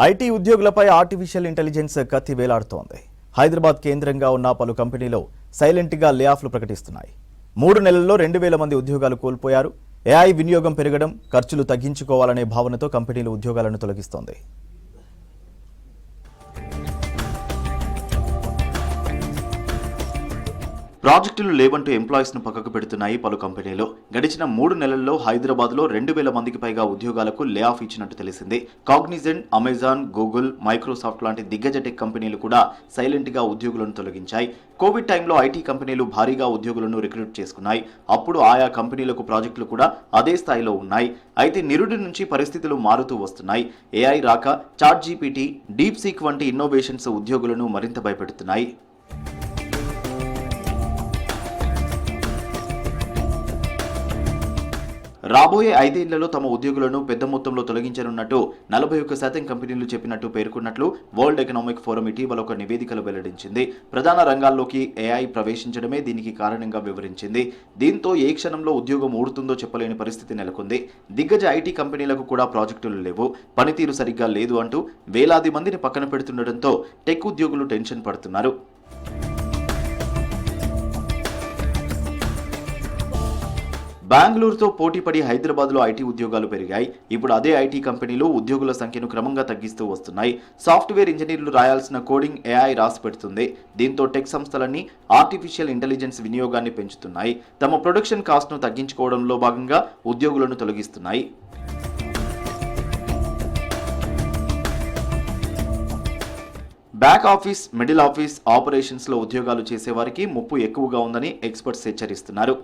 IT ఉద్యోగులపై artificial intelligence కత్తి వేలాడుతోంది. హైదరాబాద్ కేంద్రంగా ఉన్న పలు కంపెనీలు సైలెంట్గా లే ఆఫ్లు ప్రకటిస్తున్నాయి. 3 నెలల్లో 2000 మంది ఉద్యోగాలు కోల్పోయారు. ఏఐ వినియోగం పెరగడం, ఖర్చులు తగ్గించుకోవాలనే భావనతో కంపెనీలు ఉద్యోగాలను తొలగిస్తోంది. ప్రాజెక్టులు లేవంటూ ఎంప్లాయీస్ ను పక్కకు పెడుతున్నాయి పలు కంపెనీలు. గడిచిన 3 నెలల్లో హైదరాబాద్లో 2000 మందికి పైగా ఉద్యోగాలకు లే ఆఫ్ ఇచ్చినట్టు తెలిసింది. కాగ్నిజెంట్, అమెజాన్, గూగుల్, మైక్రోసాఫ్ట్ లాంటి దిగ్గజ టెక్ కంపెనీలు కూడా సైలెంట్ గా ఉద్యోగులను తొలగించాయి. కోవిడ్ టైంలో ఐటీ కంపెనీలు భారీగా ఉద్యోగులను రిక్రూట్ చేసుకున్నాయి. అప్పుడు ఆయా కంపెనీలకు ప్రాజెక్టులు కూడా అదే స్థాయిలో ఉన్నాయి. అయితే నిరుడి నుంచి పరిస్థితులు మారుతూ వస్తున్నాయి. ఏఐ రాక చాట్ జీపీటీ, డీప్ సీక్ వంటి ఇన్నోవేషన్స్ ఉద్యోగులను మరింత భయపెడుతున్నాయి. రాబోయే 5 ఏళ్లలో తమ ఉద్యోగులను పెద్ద మొత్తంలో తొలగించనున్నట్టు 41% కంపెనీలు చెప్పినట్టు పేర్కొన్నట్లు వరల్డ్ ఎకనామిక్ ఫోరం ఇటీవల ఒక నివేదికలో వెల్లడించింది. ప్రధాన రంగాల్లోకి ఏఐ ప్రవేశించడమే దీనికి కారణంగా వివరించింది. దీంతో ఏ క్షణంలో ఉద్యోగం ఊడుతుందో చెప్పలేని పరిస్థితి నెలకొంది. దిగ్గజ ఐటీ కంపెనీలకు కూడా ప్రాజెక్టులు లేవు, పనితీరు సరిగ్గా లేదు అంటూ వేలాది మందిని పక్కన పెడుతుండటంతో టెక్ ఉద్యోగులు టెన్షన్ పడుతున్నారు. బెంగళూరుతో పోటీపడి హైదరాబాద్లో ఐటీ ఉద్యోగాలు పెరిగాయి. ఇప్పుడు అదే ఐటీ కంపెనీలు ఉద్యోగుల సంఖ్యను క్రమంగా తగ్గిస్తూ వస్తున్నాయి. సాఫ్ట్వేర్ ఇంజనీర్లు రాయాల్సిన కోడింగ్ ఏఐ రాసి పెడుతుంది. దీంతో టెక్ సంస్థలన్నీ ఆర్టిఫిషియల్ ఇంటెలిజెన్స్ వినియోగాన్ని పెంచుతున్నాయి. తమ ప్రొడక్షన్ కాస్ట్ను తగ్గించుకోవడంలో భాగంగా ఉద్యోగులను తొలగిస్తున్నాయి. బ్యాక్ ఆఫీస్, మిడిల్ ఆఫీస్, ఆపరేషన్స్లో ఉద్యోగాలు చేసేవారికి ముప్పు ఎక్కువగా ఉందని ఎక్స్పర్ట్స్ హెచ్చరిస్తున్నారు.